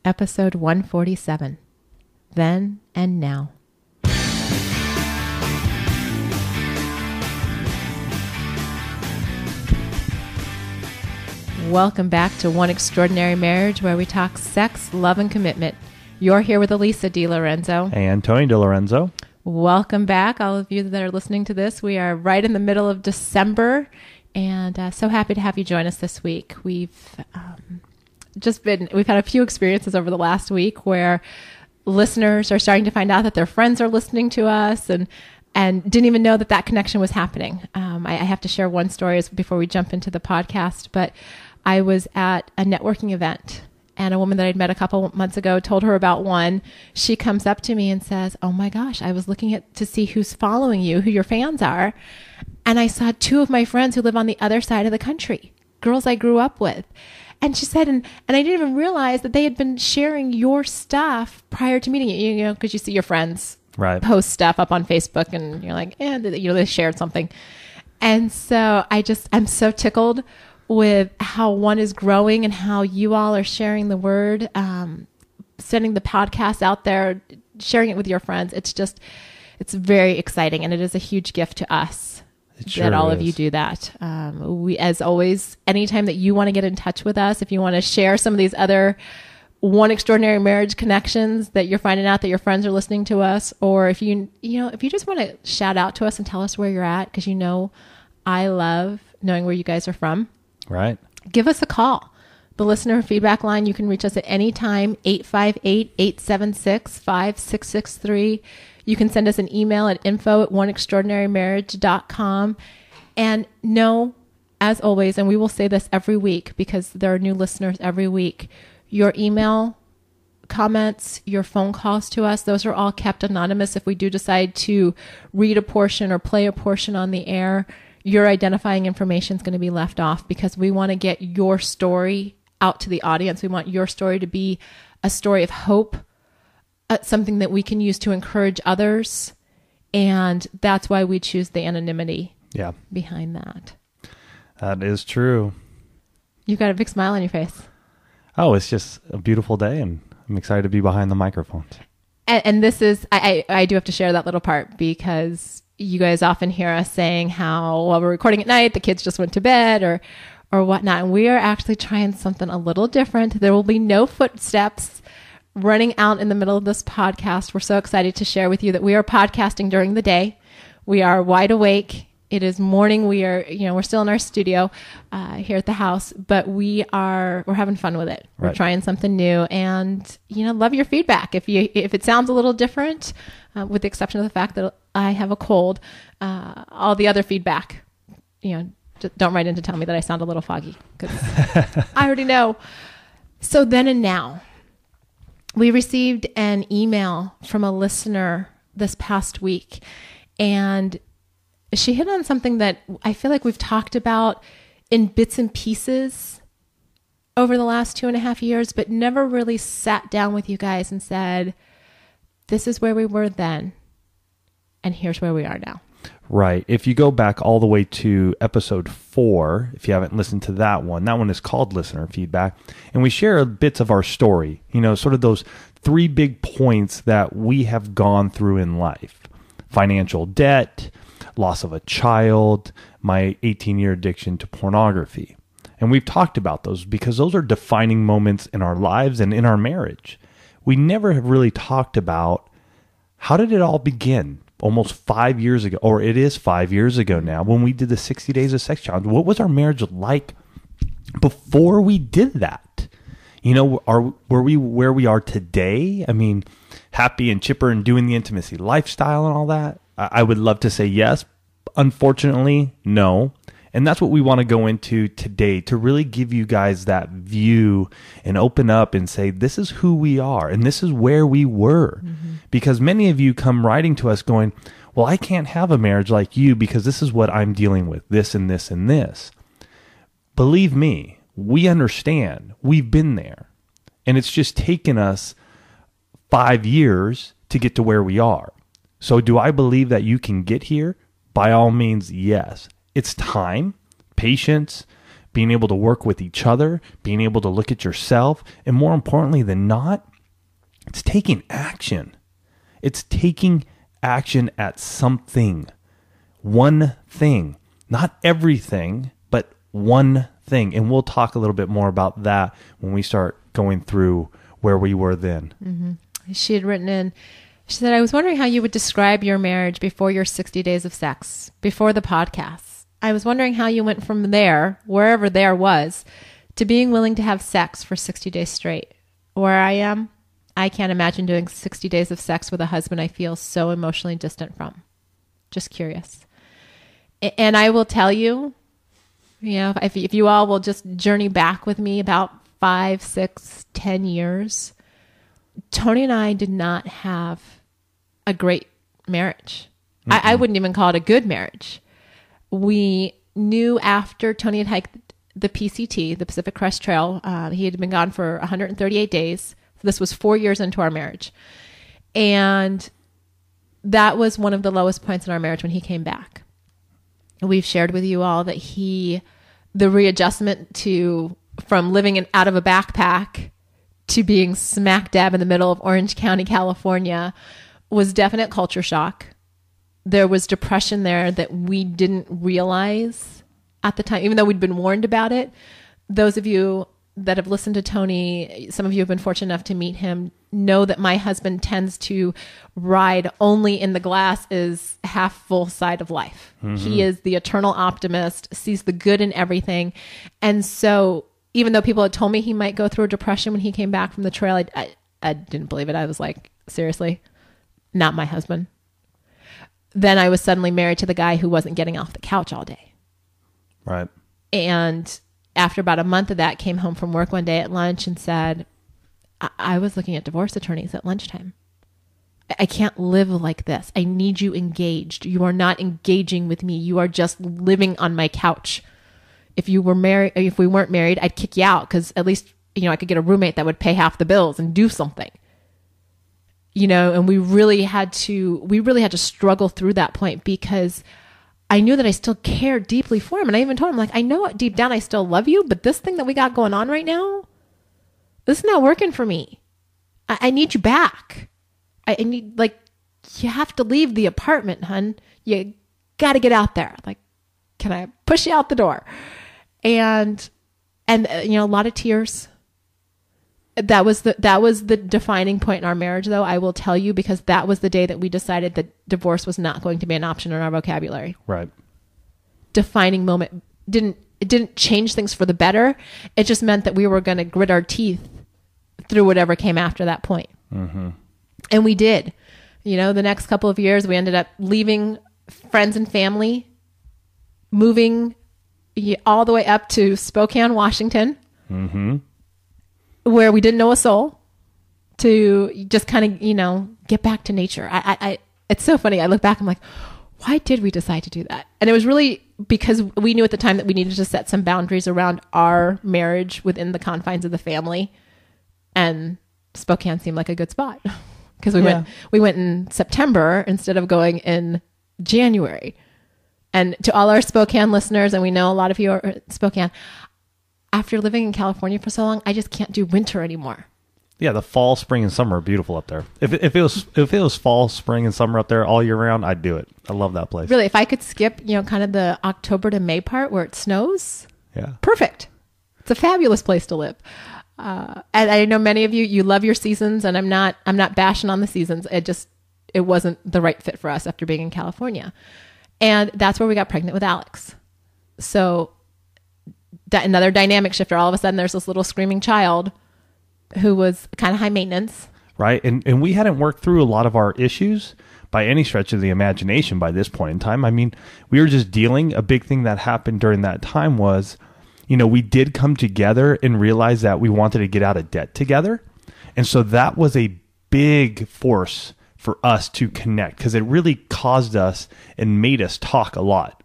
Episode 147, Then and Now. Welcome back to One Extraordinary Marriage, where we talk sex, love, and commitment. You're here with Elisa DiLorenzo. And Tony DiLorenzo. Welcome back, all of you that are listening to this. We are right in the middle of December, and so happy to have you join us this week. We've had a few experiences over the last week where listeners are starting to find out that their friends are listening to us and didn't even know that connection was happening. I have to share one story before we jump into the podcast, but I was at a networking event, and a woman that I'd met a couple months ago told her about one. She comes up to me and says, "Oh my gosh, I was looking to see who's following you, who your fans are. And I saw two of my friends who live on the other side of the country, girls I grew up with." And she said, and I didn't even realize that they had been sharing your stuff prior to meeting you, because you see your friends post stuff up on Facebook and you're like, they shared something. And so I'm so tickled with how one is growing and how you all are sharing the word, sending the podcast out there, sharing it with your friends. It's very exciting, and it is a huge gift to us that all of you do that. We, as always, anytime that you want to get in touch with us, if you want to share some of these other One Extraordinary Marriage connections that you're finding out that your friends are listening to us, or if you just want to shout out to us and tell us where you're at, because I love knowing where you guys are from. Right. Give us a call. The listener feedback line, you can reach us at any time, 858-876-5663. You can send us an email at info@oneextraordinarymarriage.com. And know, as always, and we will say this every week because there are new listeners every week, your email comments, your phone calls to us, those are all kept anonymous. If we do decide to read a portion or play a portion on the air, your identifying information is going to be left off, because we want to get your story out to the audience. We want your story to be a story of hope, something that we can use to encourage others. And that's why we choose the anonymity behind that. That is true. You've got a big smile on your face. Oh, it's just a beautiful day, and I'm excited to be behind the microphone. And this is, I do have to share that little part, because you guys often hear us saying how, well, we're recording at night, the kids just went to bed or whatnot. And we are actually trying something a little different. There will be no footsteps running out in the middle of this podcast. We're so excited to share with you that we are podcasting during the day. We are wide awake. It is morning. We're still in our studio here at the house, but we're having fun with it. We're trying something new, and love your feedback. If it sounds a little different, with the exception of the fact that I have a cold, all the other feedback, just don't write in to tell me that I sound a little foggy, because I already know. So then and now, we received an email from a listener this past week, and she hit on something that I feel like we've talked about in bits and pieces over the last 2.5 years, but never really sat down with you guys and said, this is where we were then, and here's where we are now. Right. If you go back all the way to episode 4, if you haven't listened to that one is called Listener Feedback, and we share bits of our story, sort of those 3 big points that we have gone through in life: financial debt, loss of a child, my 18-year addiction to pornography. And we've talked about those because those are defining moments in our lives and in our marriage. We never have really talked about, how did it all begin almost 5 years ago, or it is 5 years ago now, when we did the 60 Days of Sex Challenge. What was our marriage like before we did that? Were we where we are today? I mean, happy and chipper and doing the intimacy lifestyle and all that? I would love to say yes. Unfortunately, no. And that's what we want to go into today, to really give you guys that view and open up and say, this is who we are and this is where we were. Mm-hmm. Because many of you come writing to us going, well, I can't have a marriage like you because this is what I'm dealing with, this and this and this. Believe me, we understand. We've been there. And it's just taken us 5 years to get to where we are. So do I believe that you can get here? By all means, yes. It's time, patience, being able to work with each other, being able to look at yourself, and more importantly than not, it's taking action. It's taking action at something. One thing. Not everything, but one thing. And we'll talk a little bit more about that when we start going through where we were then. Mm-hmm. She had written in, she said, I was wondering how you would describe your marriage before your 60 days of sex, before the podcast. I was wondering how you went from there, wherever there was, to being willing to have sex for 60 days straight. Where I am, I can't imagine doing 60 days of sex with a husband I feel so emotionally distant from. Just curious. And I will tell you, if you all will just journey back with me about 5, 6, 10 years, Tony and I did not have a great marriage. I wouldn't even call it a good marriage. We knew after Tony had hiked the PCT, the Pacific Crest Trail, he had been gone for 138 days. This was 4 years into our marriage. And that was one of the lowest points in our marriage when he came back. We've shared with you all that the readjustment from living out of a backpack to being smack dab in the middle of Orange County, California, was definite culture shock. There was depression there that we didn't realize at the time, even though we'd been warned about it. Those of you that have listened to Tony, some of you have been fortunate enough to meet him, know that my husband tends to ride only in the glass is half full side of life. Mm-hmm. He is the eternal optimist, sees the good in everything. And so even though people had told me he might go through a depression when he came back from the trail, I didn't believe it. I was like, seriously, not my husband. Then I was suddenly married to the guy who wasn't getting off the couch all day. Right. And after about a month of that, came home from work one day at lunch and said, I was looking at divorce attorneys at lunchtime. I can't live like this. I need you engaged. You are not engaging with me. You are just living on my couch. If we weren't married, I'd kick you out because at least, I could get a roommate that would pay half the bills and do something. And we really had to struggle through that point because I knew that I still cared deeply for him. And I even told him, I know deep down I still love you, but this thing that we got going on right now, this is not working for me. I need you back. I need, you have to leave the apartment, hun. You got to get out there. Can I push you out the door? And a lot of tears. That was the defining point in our marriage, though, I will tell you, because that was the day that we decided that divorce was not going to be an option in our vocabulary. Right. Defining moment. It didn't change things for the better. It just meant that we were going to grit our teeth through whatever came after that point. Mm-hmm. And we did. The next couple of years, we ended up leaving friends and family, moving all the way up to Spokane, Washington. Mm-hmm. Where we didn't know a soul, to just kind of, get back to nature. It's so funny. I look back, I'm like, why did we decide to do that? And it was really because we knew at the time that we needed to set some boundaries around our marriage within the confines of the family. And Spokane seemed like a good spot because we went in September instead of going in January. And to all our Spokane listeners, and we know a lot of you are Spokane, after living in California for so long, I just can't do winter anymore. Yeah, the fall, spring, and summer are beautiful up there. If it was fall, spring, and summer up there all year round, I'd do it. I love that place. Really, if I could skip, kind of the October to May part where it snows, perfect. It's a fabulous place to live. And I know many of you love your seasons, and I'm not bashing on the seasons. It wasn't the right fit for us after being in California, and that's where we got pregnant with Alex. So. That another dynamic shifter. All of a sudden, there's this little screaming child who was kind of high maintenance. Right. And we hadn't worked through a lot of our issues by any stretch of the imagination by this point in time. I mean, we were just dealing. A big thing that happened during that time was, we did come together and realize that we wanted to get out of debt together. And so that was a big force for us to connect because it really caused us and made us talk a lot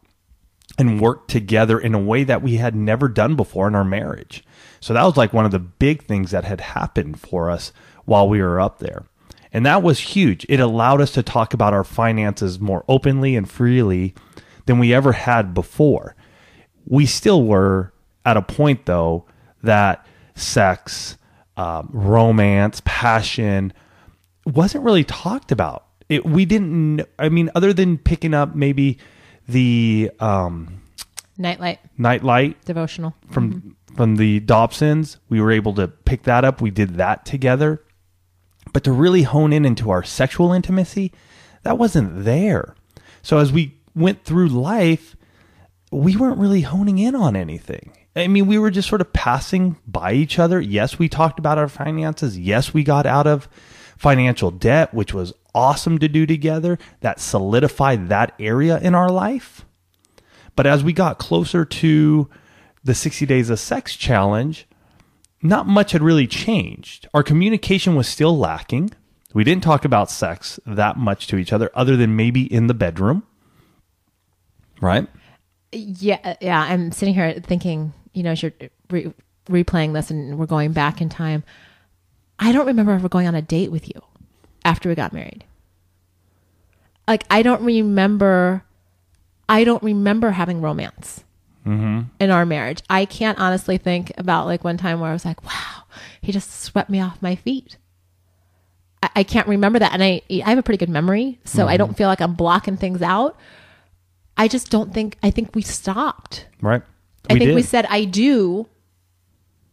and work together in a way that we had never done before in our marriage. So that was one of the big things that had happened for us while we were up there. And that was huge. It allowed us to talk about our finances more openly and freely than we ever had before. We still were at a point though that sex, romance, passion wasn't really talked about. We didn't, I mean, other than picking up maybe the nightlight devotional from the Dobsons, we were able to pick that up. We did that together. But to really hone in into our sexual intimacy, that wasn't there. So as we went through life, we weren't really honing in on anything. I mean, we were just sort of passing by each other. Yes, we talked about our finances. Yes, we got out of financial debt, which was awesome to do together. That solidified that area in our life. But as we got closer to the 60 Days of Sex challenge, not much had really changed. Our communication was still lacking. We didn't talk about sex that much to each other other than maybe in the bedroom. Right? Yeah. I'm sitting here thinking, as you're replaying this and we're going back in time, I don't remember ever going on a date with you after we got married. Like, I don't remember having romance in our marriage. I can't honestly think about like one time where I was like, wow, he just swept me off my feet. I can't remember that. And I have a pretty good memory, so I don't feel like I'm blocking things out. I just don't think, I think we stopped. Right. I think we said, I do.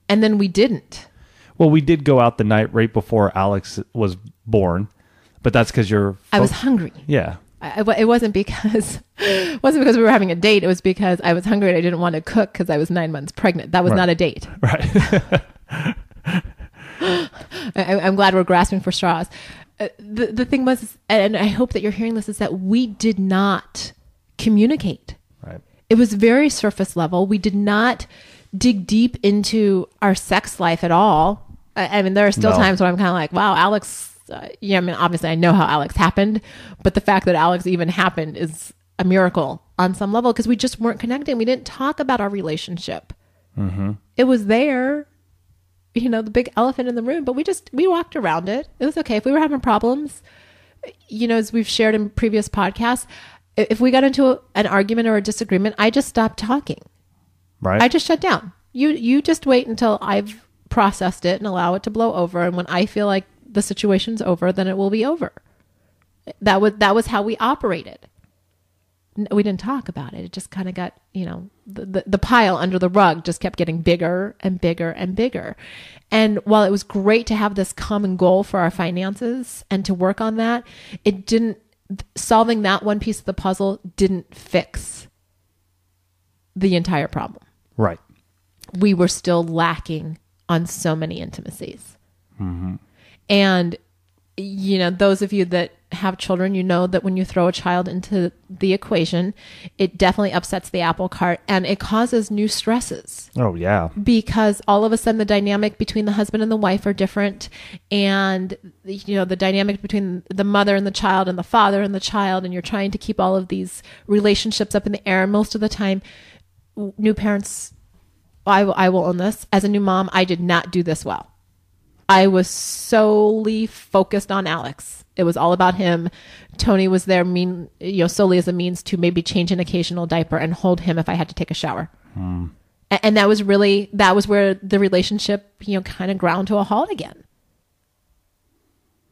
And then we didn't. Well, we did go out the night right before Alex was born, but that's because I was hungry. Yeah. It wasn't because we were having a date. It was because I was hungry and I didn't want to cook because I was 9 months pregnant. That was not a date. Right. I'm glad we're grasping for straws. The thing was, and I hope that you're hearing this, is that we did not communicate. Right. It was very surface level. We did not dig deep into our sex life at all. I mean, there are still times when I'm kind of like, wow, Alex, I mean, obviously I know how Alex happened, but the fact that Alex even happened is a miracle on some level because we just weren't connecting. We didn't talk about our relationship. It was there, the big elephant in the room, but we walked around it. It was okay. If we were having problems, as we've shared in previous podcasts, if we got into an argument or a disagreement, I just stopped talking. Right. I just shut down. You just wait until I've processed it and allow it to blow over. And when I feel like the situation's over, then it will be over. That was how we operated. We didn't talk about it. It just kind of got, the pile under the rug just kept getting bigger and bigger and bigger. And while it was great to have this common goal for our finances and to work on that, solving that one piece of the puzzle didn't fix the entire problem. Right. We were still lacking on so many intimacies. And, those of you that have children, that when you throw a child into the equation, it definitely upsets the apple cart and it causes new stresses. Oh, yeah. Because all of a sudden the dynamic between the husband and the wife are different. And, the dynamic between the mother and the child and the father and the child, and you're trying to keep all of these relationships up in the air. And most of the time, new parents, I will own this. As a new mom, I did not do this well. I was solely focused on Alex. It was all about him. Tony was there solely as a means to maybe change an occasional diaper and hold him if I had to take a shower. And that was where the relationship, kind of ground to a halt again.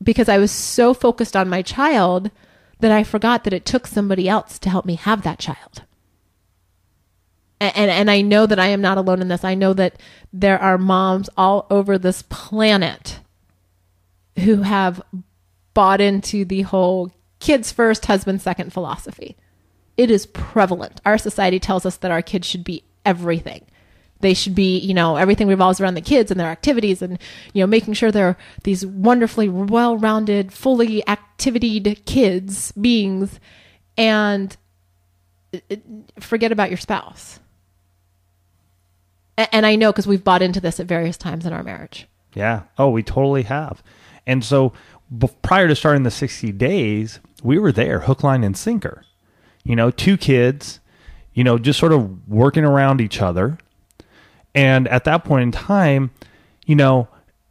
Because I was so focused on my child that I forgot that it took somebody else to help me have that child. And I know that I am not alone in this. I know that there are moms all over this planet who have bought into the whole kids first, husband second philosophy. It is prevalent. Our society tells us that our kids should be everything. They should be, everything revolves around the kids and their activities and, making sure they're these wonderfully well-rounded, fully activitied kids, beings, and forget about your spouse. And I know because we've bought into this at various times in our marriage. Yeah. Oh, we totally have. And so prior to starting the 60 days, we were there, hook, line, and sinker. 2 kids, just sort of working around each other. And at that point in time,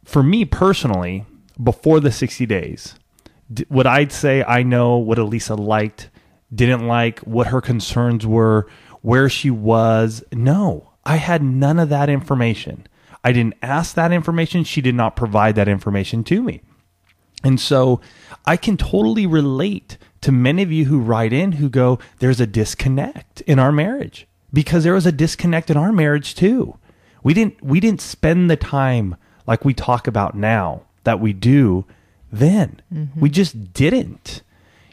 for me personally, before the 60 days, would I say I know what Elisa liked, didn't like, what her concerns were, where she was? No. I had none of that information. I didn't ask that information. She did not provide that information to me. And so I can totally relate to many of you who write in who go, there's a disconnect in our marriage, because there was a disconnect in our marriage too. We didn't spend the time like we talk about now that we do then. Mm-hmm. We just didn't,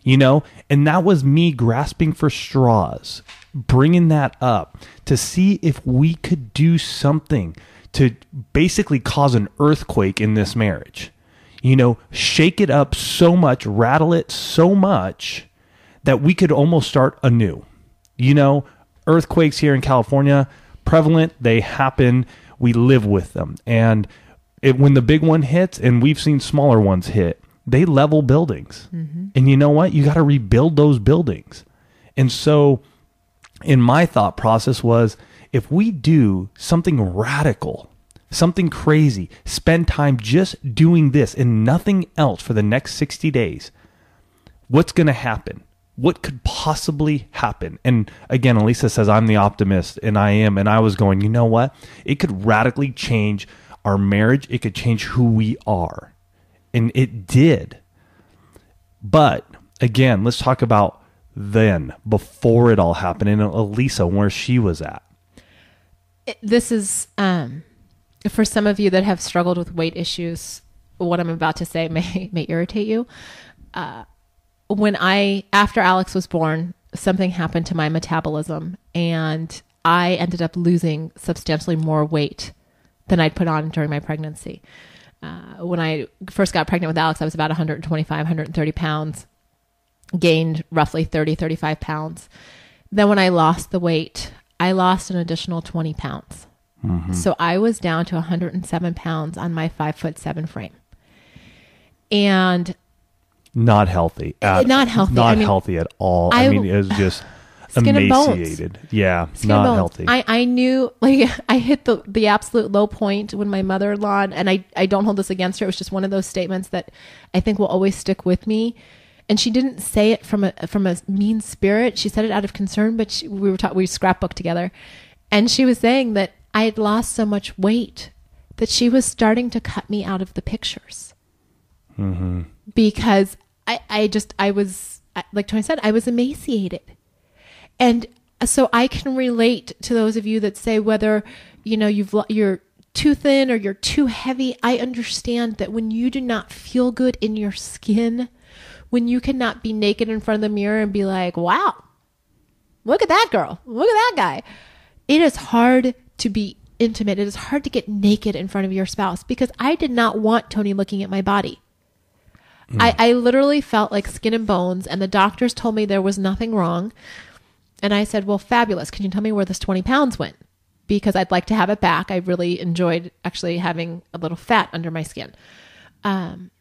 and that was me grasping for straws, bringing that up to see if we could do something to basically cause an earthquake in this marriage. Shake it up so much, rattle it so much that we could almost start anew. Earthquakes here in California, prevalent, they happen, we live with them. And when the big one hits, and we've seen smaller ones hit, they level buildings. Mm-hmm. And you know what? You got to rebuild those buildings. And so in my thought process was, if we do something radical, something crazy, spend time just doing this and nothing else for the next 60 days, what's going to happen? What could possibly happen? And again, Elisa says, I'm the optimist, and I am. And I was going, you know what? It could radically change our marriage. It could change who we are. And it did. But again, let's talk about then, before it all happened, and Elisa, where she was at. This is... for some of you that have struggled with weight issues, what I'm about to say may irritate you. After Alex was born, something happened to my metabolism, and I ended up losing substantially more weight than I'd put on during my pregnancy. When I first got pregnant with Alex, I was about 125, 130 pounds, gained roughly 30, 35 pounds. Then when I lost the weight, I lost an additional 20 pounds. Mm-hmm. So I was down to 107 pounds on my 5'7" frame, and not healthy. Not healthy. Not healthy at all. It was just emaciated. Yeah, not healthy. I knew, I hit the absolute low point when my mother-in-law, and I don't hold this against her. It was just one of those statements that I think will always stick with me. And she didn't say it from a mean spirit. She said it out of concern. But we scrapbooked together, and she was saying that I had lost so much weight that she was starting to cut me out of the pictures. Mm-hmm. Because I was, like Tony said, I was emaciated. And so I can relate to those of you that say whether, you're too thin or you're too heavy. I understand that when you do not feel good in your skin, when you cannot be naked in front of the mirror and be like, wow, look at that girl, look at that guy. It is hard to be intimate. It is hard to get naked in front of your spouse, because I did not want Tony looking at my body. I literally felt like skin and bones, and the doctors told me there was nothing wrong. And I said, well, fabulous. Can you tell me where this 20 pounds went? Because I'd like to have it back. I really enjoyed actually having a little fat under my skin. And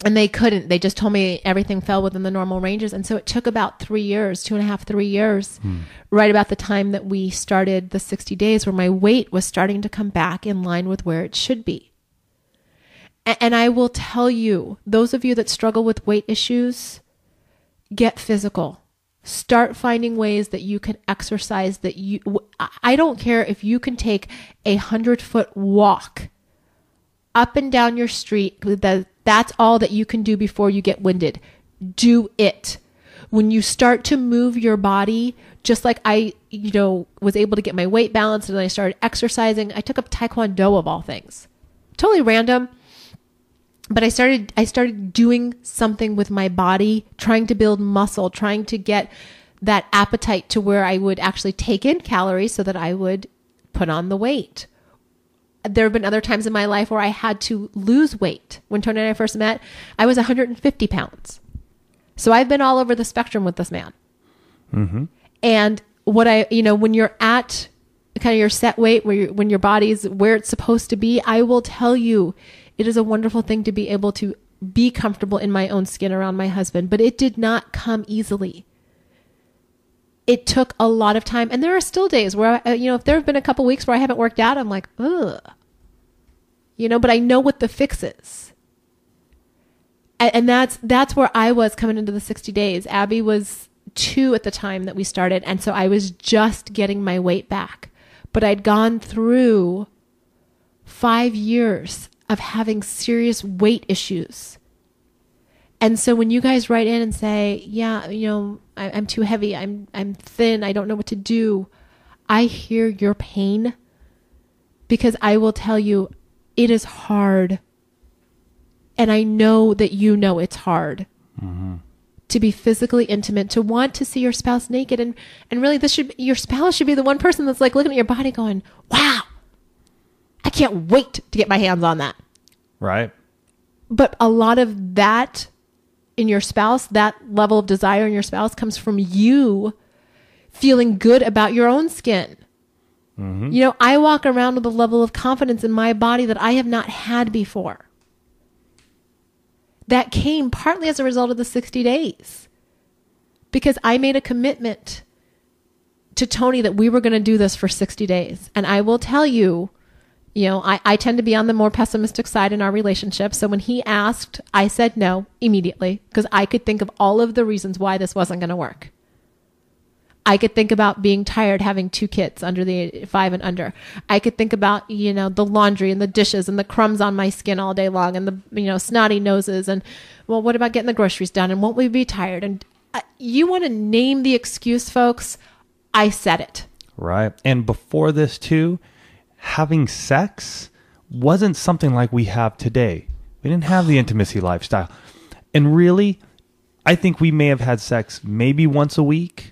they couldn't. They just told me everything fell within the normal ranges. And so it took about 3 years, 2.5, 3 years, right about the time that we started the 60 days, where my weight was starting to come back in line with where it should be. And I will tell you, those of you that struggle with weight issues, get physical. Start finding ways that you can exercise, that I don't care if you can take 100-foot walk up and down your street. That's all that you can do before you get winded. Do it. When you start to move your body, just like I, was able to get my weight balanced and I started exercising. I took up Taekwondo of all things. Totally random. But I started doing something with my body, trying to build muscle, trying to get that appetite to where I would actually take in calories so that I would put on the weight. There have been other times in my life where I had to lose weight. When Tony and I first met, I was 150 pounds. So I've been all over the spectrum with this man. Mm-hmm. And when you're at kind of your set weight, when your body's where it's supposed to be, I will tell you, it is a wonderful thing to be able to be comfortable in my own skin around my husband, but it did not come easily. It took a lot of time. And there are still days where, if there have been a couple weeks where I haven't worked out, I'm like, ugh, but I know what the fix is. And that's where I was coming into the 60 days. Abby was 2 at the time that we started. And so I was just getting my weight back. but I'd gone through 5 years of having serious weight issues. And so when you guys write in and say, yeah, I'm too heavy, I'm thin, I don't know what to do, I hear your pain, because I will tell you, it is hard. And I know that you know it's hard to be physically intimate, to want to see your spouse naked. And really, your spouse should be the one person that's like looking at your body going, wow, I can't wait to get my hands on that. Right. But a lot of that in your spouse, that level of desire in your spouse, comes from you feeling good about your own skin. I walk around with a level of confidence in my body that I have not had before. That came partly as a result of the 60 days, because I made a commitment to Tony that we were going to do this for 60 days. And I will tell you, I tend to be on the more pessimistic side in our relationship. So when he asked, I said no immediately, because I could think of all of the reasons why this wasn't going to work. I could think about being tired, having 2 kids under the 5 and under. I could think about, the laundry and the dishes and the crumbs on my skin all day long and the, snotty noses. And, well, what about getting the groceries done? And won't we be tired? And you want to name the excuse, folks? I said it. Right. And before this, too, having sex wasn't something like we have today. We didn't have the intimacy lifestyle. And really, I think we may have had sex maybe once a week.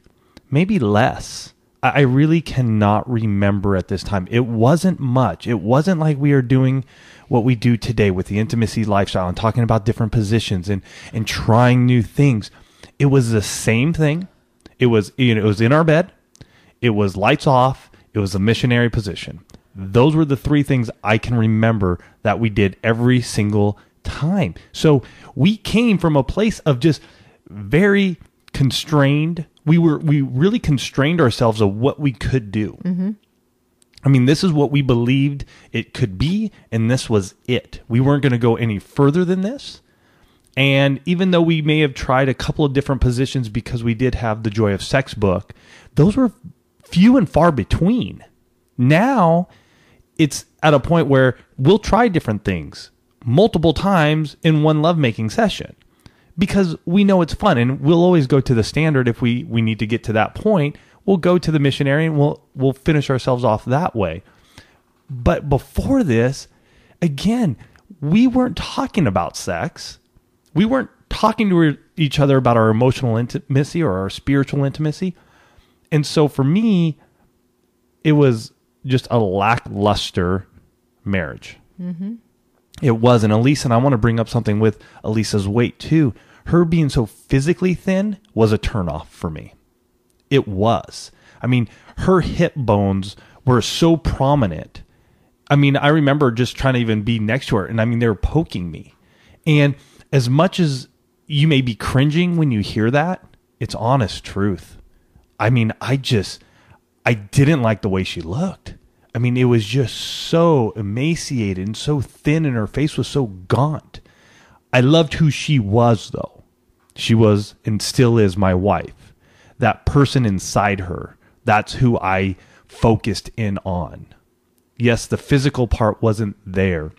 Maybe less. I really cannot remember at this time. It wasn't much. It wasn't like we are doing what we do today with the intimacy lifestyle and talking about different positions and trying new things. It was the same thing. It was, it was in our bed. It was lights off. It was a missionary position. Those were the 3 things I can remember that we did every single time. So we came from a place of just very constrained. We really constrained ourselves of what we could do. I mean, this is what we believed it could be, and this was it. We weren't going to go any further than this. And even though we may have tried a couple of different positions because we did have the Joy of Sex book, those were few and far between. Now, it's at a point where we'll try different things multiple times in one lovemaking session, because we know it's fun, and we'll always go to the standard. If we need to get to that point, we'll go to the missionary and we'll finish ourselves off that way. But before this, again, we weren't talking about sex. We weren't talking to each other about our emotional intimacy or our spiritual intimacy. And so for me, it was just a lackluster marriage. It was. And Elisa, and I want to bring up something with Elisa's weight too. Her being so physically thin was a turnoff for me. It was. I mean, her hip bones were so prominent. I mean, I remember just trying to even be next to her, and I mean, they were poking me. And as much as you may be cringing when you hear that, it's honest truth. I mean, I didn't like the way she looked. I mean, it was just so emaciated and so thin, and her face was so gaunt. I loved who she was, though. She was and still is my wife. That person inside her, that's who I focused in on. Yes, the physical part wasn't there,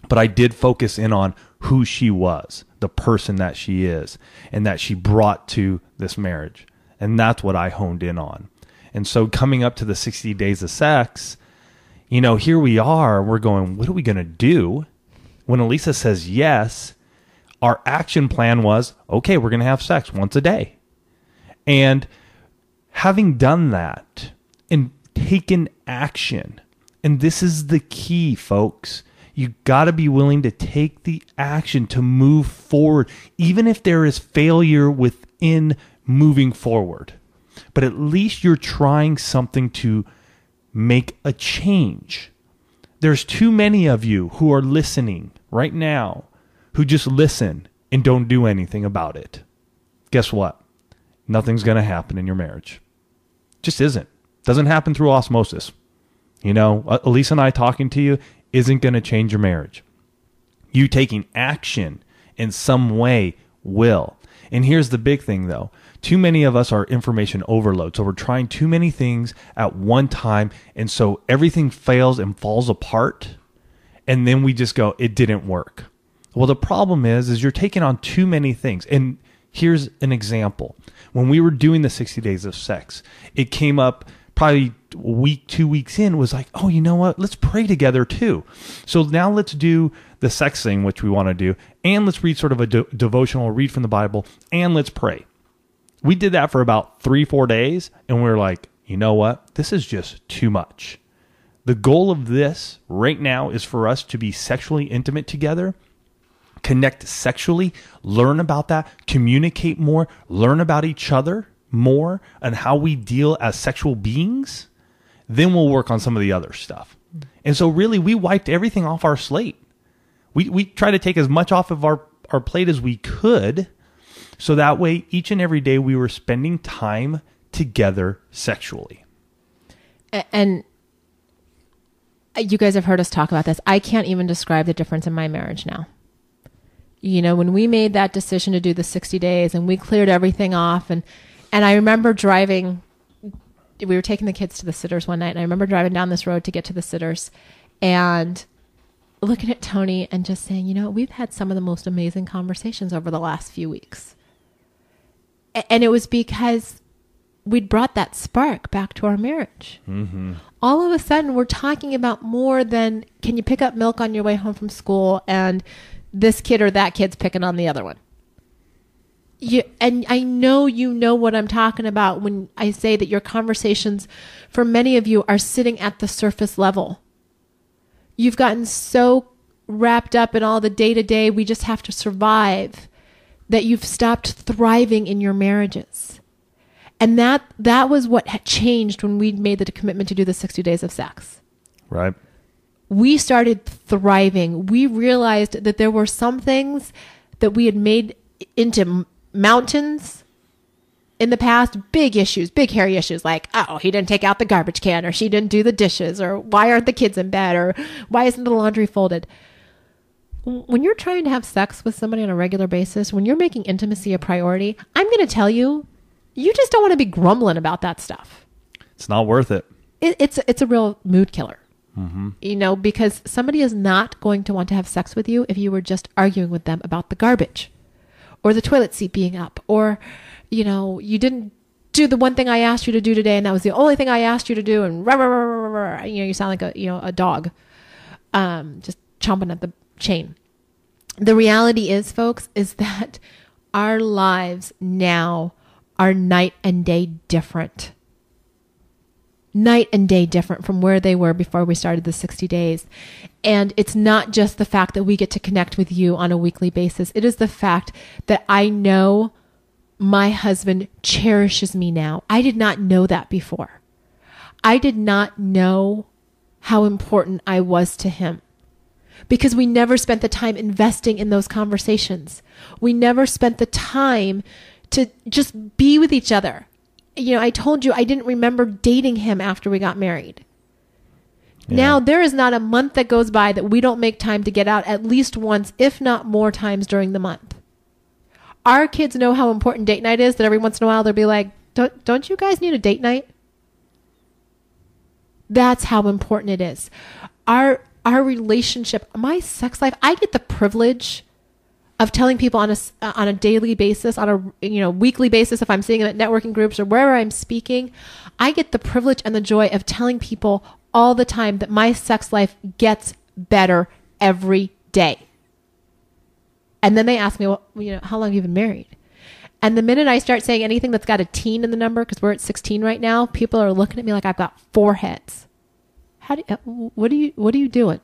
but I did focus in on who she was, the person that she is, and that she brought to this marriage. And that's what I honed in on. And so coming up to the 60 days of sex, here we are, we're going, what are we going to do? When Elisa says yes, our action plan was, okay, we're going to have sex once a day. And having done that and taken action, and this is the key, folks, you got to be willing to take the action to move forward, even if there is failure within moving forward. But at least you're trying something to make a change. There's too many of you who are listening right now who just listen and don't do anything about it. Guess what? Nothing's going to happen in your marriage. Just isn't. Doesn't happen through osmosis. Elisa and I talking to you isn't going to change your marriage. You taking action in some way will. And here's the big thing, though. too many of us are information overload. So we're trying too many things at one time. And so everything fails and falls apart. And then we just go, it didn't work. Well, the problem is you're taking on too many things. And here's an example. When we were doing the 60 days of sex, it came up probably a week, 2 weeks in, was like, oh, you know what? Let's pray together too. So now let's do the sex thing, which we want to do. And let's read sort of a devotional, read from the Bible, and let's pray. We did that for about 3-4 days. And we were like, you know what? This is just too much. The goal of this right now is for us to be sexually intimate together, connect sexually, learn about that, communicate more, learn about each other more and how we deal as sexual beings. Then we'll work on some of the other stuff. And so really we wiped everything off our slate. We try to take as much off of our plate as we could. So that way each and every day we were spending time together sexually. And you guys have heard us talk about this. I can't even describe the difference in my marriage now. You know, when we made that decision to do the 60 days and we cleared everything off, and I remember driving, we were taking the kids to the sitters one night, and I remember driving down this road to get to the sitters and looking at Tony and just saying, you know, we've had some of the most amazing conversations over the last few weeks. And it was because we'd brought that spark back to our marriage. Mm-hmm. All of a sudden, we're talking about more than, can you pick up milk on your way home from school, and this kid or that kid's picking on the other one. And I know you know what I'm talking about when I say that your conversations, for many of you, are sitting at the surface level. You've gotten so wrapped up in all the day-to-day, we just have to survive, that you've stopped thriving in your marriages. And that was what had changed when we made the commitment to do the 60 days of sex. Right. We started thriving. We realized that there were some things that we had made into mountains in the past, big issues, big hairy issues, like, oh, he didn't take out the garbage can, or she didn't do the dishes, or why aren't the kids in bed, or why isn't the laundry folded? When you're trying to have sex with somebody on a regular basis, when you're making intimacy a priority, I'm going to tell you, you just don't want to be grumbling about that stuff. It's not worth it. It's a real mood killer. Mm-hmm. You know, because somebody is not going to want to have sex with you if you were just arguing with them about the garbage or the toilet seat being up, or, you know, you didn't do the one thing I asked you to do today and that was the only thing I asked you to do, and rah, rah, rah, rah, rah, you know, you sound like a dog just chomping at the chain. The reality is, folks, is that our lives now are night and day different. Night and day different from where they were before we started the 60 days. And it's not just the fact that we get to connect with you on a weekly basis. It is the fact that I know my husband cherishes me now. I did not know that before. I did not know how important I was to him, because we never spent the time investing in those conversations. We never spent the time to just be with each other. You know, I told you I didn't remember dating him after we got married. Yeah. Now, there is not a month that goes by that we don't make time to get out at least once, if not more times during the month. Our kids know how important date night is, that every once in a while they'll be like, don't you guys need a date night? That's how important it is. Our relationship, my sex life, I get the privilege of telling people on a daily basis, on a weekly basis, if I'm seeing them at networking groups or wherever I'm speaking, I get the privilege and the joy of telling people all the time that my sex life gets better every day. And then they ask me, well, how long have you been married? And the minute I start saying anything that's got a teen in the number, because we're at 16 right now, people are looking at me like I've got 4 heads. What are you doing?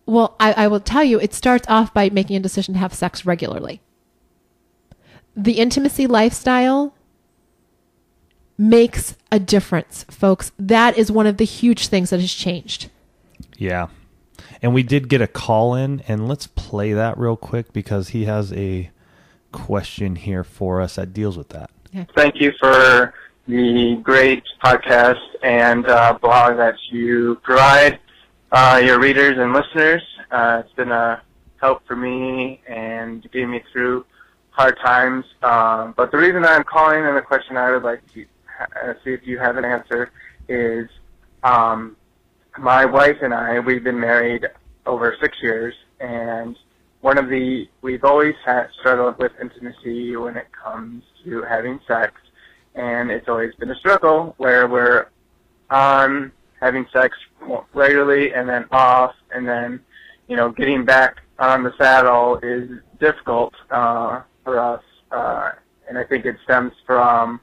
Well, I will tell you, it starts off by making a decision to have sex regularly. The intimacy lifestyle makes a difference, folks. That is one of the huge things that has changed. Yeah. And we did get a call in, and let's play that real quick because he has a question here for us that deals with that. Okay. Thank you for the great podcast and blog that you provide your readers and listeners. It's been a help for me and getting me through hard times. But the reason I'm calling and the question I would like to see if you have an answer is my wife and I, we've been married over 6 years, and we've always struggled with intimacy when it comes to having sex, and it's always been a struggle where we're on having sex regularly and then off, and then, getting back on the saddle is difficult for us, and I think it stems from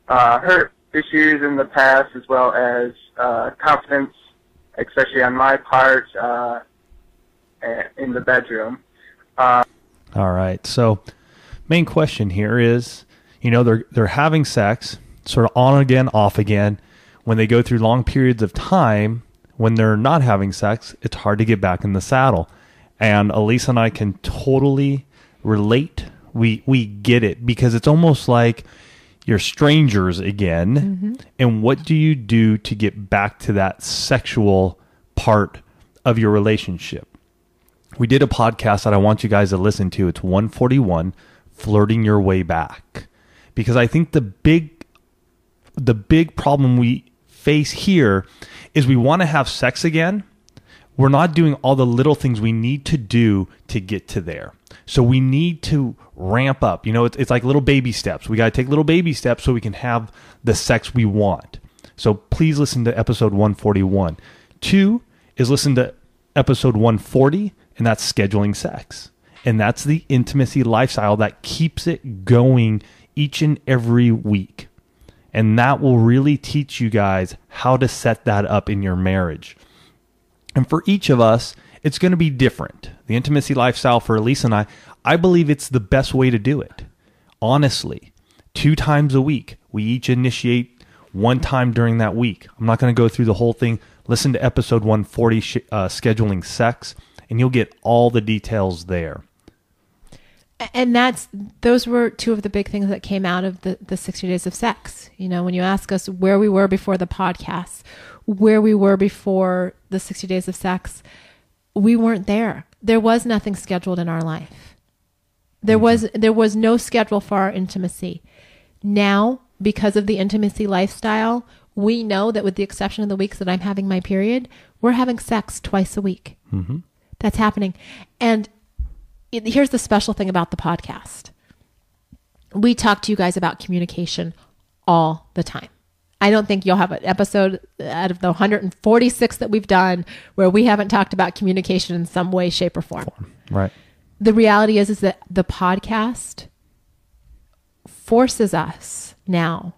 her issues in the past as well as confidence, especially on my part, in the bedroom. All right. So main question here is, they're having sex sort of on again, off again. When they go through long periods of time, when they're not having sex, it's hard to get back in the saddle. And Elisa and I can totally relate. We get it, because it's almost like you're strangers again. Mm-hmm. And what do you do to get back to that sexual part of your relationship? We did a podcast that I want you guys to listen to. It's 141, Flirting Your Way Back. Because I think the big problem we face here is we want to have sex again. We're not doing all the little things we need to do to get to there. So we need to ramp up. It's like little baby steps. We got to take little baby steps so we can have the sex we want. So please listen to episode 141. 2 is listen to episode 140, and that's scheduling sex. And that's the intimacy lifestyle that keeps it going each and every week. And that will really teach you guys how to set that up in your marriage. And for each of us, it's going to be different. The intimacy lifestyle for Elisa and I believe it's the best way to do it. Honestly, 2 times a week. We each initiate 1 time during that week. I'm not going to go through the whole thing. Listen to episode 140, scheduling sex, and you'll get all the details there. And those were 2 of the big things that came out of the 60 days of sex. When you ask us where we were before the podcast, where we were before the 60 days of sex, we weren't there. There was nothing scheduled in our life. There was no schedule for our intimacy. Now, because of the intimacy lifestyle, we know that with the exception of the weeks that I'm having my period, we're having sex twice a week. Mm-hmm. That's happening. And here's the special thing about the podcast. We talk to you guys about communication all the time. I don't think you'll have an episode out of the 146 that we've done where we haven't talked about communication in some way, shape, or form. Right. The reality is that the podcast forces us now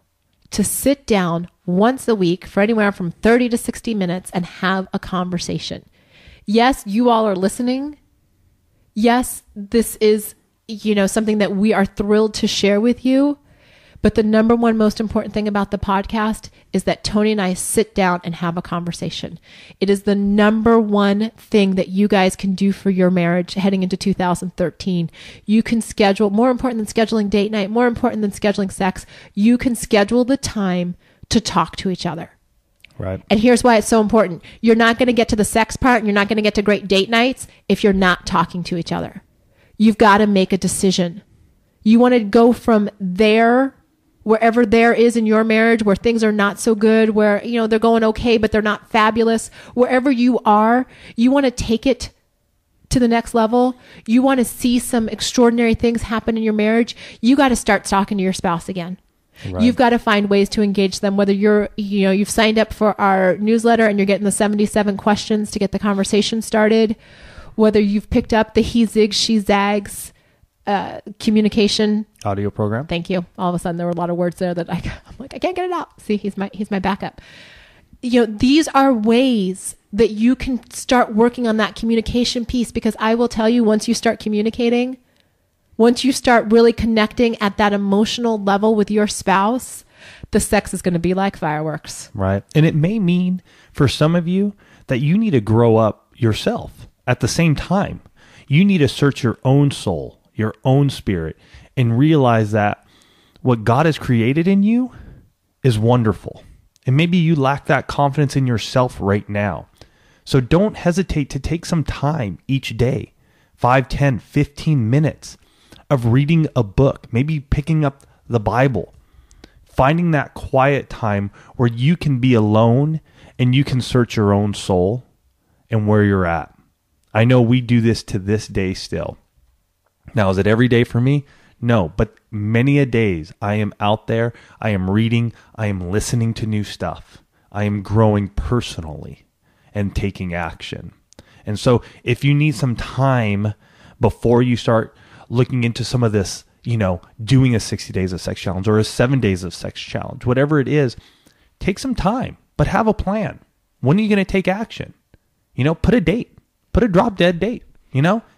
to sit down once a week for anywhere from 30 to 60 minutes and have a conversation. Yes, you all are listening. Yes, this is, something that we are thrilled to share with you. But the number one most important thing about the podcast is that Tony and I sit down and have a conversation. It is the number one thing that you guys can do for your marriage heading into 2013. You can schedule, more important than scheduling date night, more important than scheduling sex, you can schedule the time to talk to each other. Right. And here's why it's so important. You're not going to get to the sex part and you're not going to get to great date nights if you're not talking to each other. You've got to make a decision. You want to go from there, wherever there is in your marriage, where things are not so good, where, they're going okay, but they're not fabulous. Wherever you are, you want to take it to the next level. You want to see some extraordinary things happen in your marriage. You got to start talking to your spouse again. Right. You've got to find ways to engage them, whether you've signed up for our newsletter and you're getting the 77 questions to get the conversation started, whether you've picked up the he zigs, she zags, communication audio program. Thank you. All of a sudden there were a lot of words there that I'm like, I can't get it out. See, he's my backup. These are ways that you can start working on that communication piece, because I will tell you, once you start communicating, once you start really connecting at that emotional level with your spouse, the sex is going to be like fireworks. Right. And it may mean for some of you that you need to grow up yourself at the same time. You need to search your own soul, your own spirit, and realize that what God has created in you is wonderful. And maybe you lack that confidence in yourself right now. So don't hesitate to take some time each day, 5, 10, 15 minutes of reading a book, maybe picking up the Bible, finding that quiet time where you can be alone and you can search your own soul and where you're at. I know we do this to this day still. Now, is it every day for me? No, but many a days I am out there, I am reading, I am listening to new stuff. I am growing personally and taking action. And so if you need some time before you start looking into some of this, doing a 60 days of sex challenge or a 7 days of sex challenge, whatever it is, take some time, but have a plan. When are you going to take action? Put a date, put a drop dead date.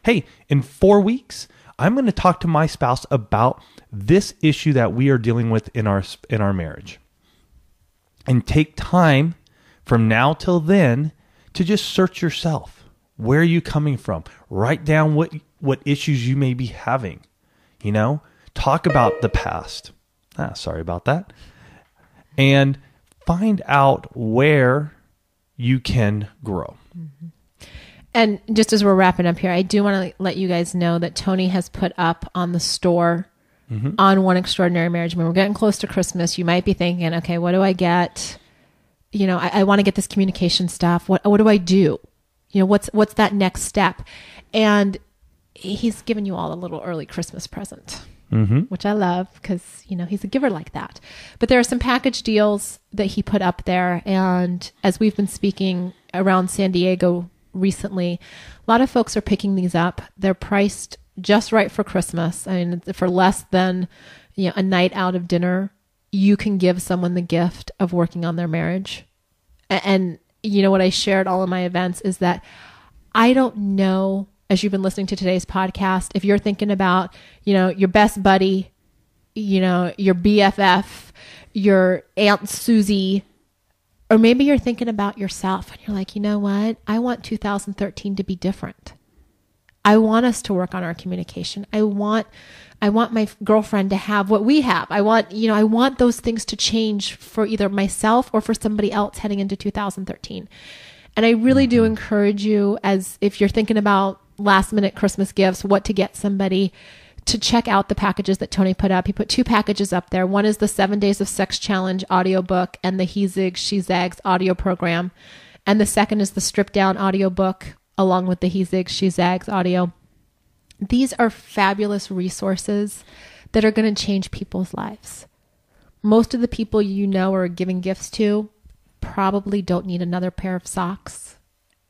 Hey, in 4 weeks, I'm going to talk to my spouse about this issue that we are dealing with in our marriage. And take time from now till then to just search yourself. Where are you coming from? Write down what issues you may be having. Talk about the past. Sorry about that. And find out where you can grow. Mm-hmm. And just as we're wrapping up here, I do want to let you guys know that Tony has put up on the store on One Extraordinary Marriage. When we're getting close to Christmas, you might be thinking, okay, what do I get? I want to get this communication stuff. What do I do? What's that next step? And he's given you all a little early Christmas present, which I love because, he's a giver like that. But there are some package deals that he put up there. And as we've been speaking around San Diego recently, a lot of folks are picking these up. They're priced just right for Christmas. I mean, for less than a night out of dinner, you can give someone the gift of working on their marriage. And what I shared all of my events is that I don't know, as you've been listening to today's podcast, if you're thinking about, your best buddy, your BFF, your Aunt Susie, or maybe you're thinking about yourself and you're like, you know what? I want 2013 to be different. I want us to work on our communication. I want my girlfriend to have what we have. I want those things to change for either myself or for somebody else heading into 2013. And I really do encourage you, as if you're thinking about last minute Christmas gifts, what to get somebody, to check out the packages that Tony put up. He put 2 packages up there. One is the 7 Days of Sex Challenge audiobook and the He Zigs, She Zags audio program. And the second is the stripped down audiobook along with the He Zigs, She Zags audio. These are fabulous resources that are going to change people's lives. Most of the people are giving gifts to probably don't need another pair of socks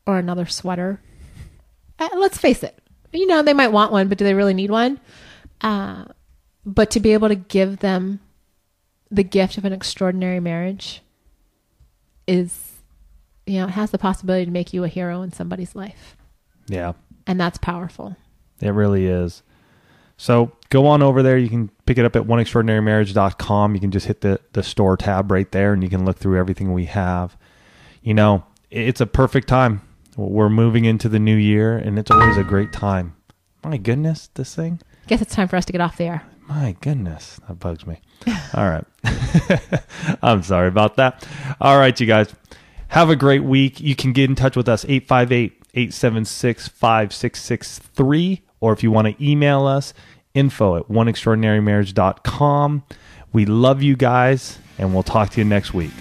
or another sweater. Let's face it. They might want one, but do they really need one? But to be able to give them the gift of an extraordinary marriage is, it has the possibility to make you a hero in somebody's life. Yeah. And that's powerful. It really is. So go on over there. You can pick it up at oneextraordinarymarriage.com. You can just hit the store tab right there and you can look through everything we have. It's a perfect time. We're moving into the new year and it's always a great time. My goodness, this thing. Guess it's time for us to get off the air. My goodness, that bugs me. All right. I'm sorry about that. All right, you guys. Have a great week. You can get in touch with us, 858-876-5663. Or if you want to email us, info@oneextraordinarymarriage.com. We love you guys, and we'll talk to you next week.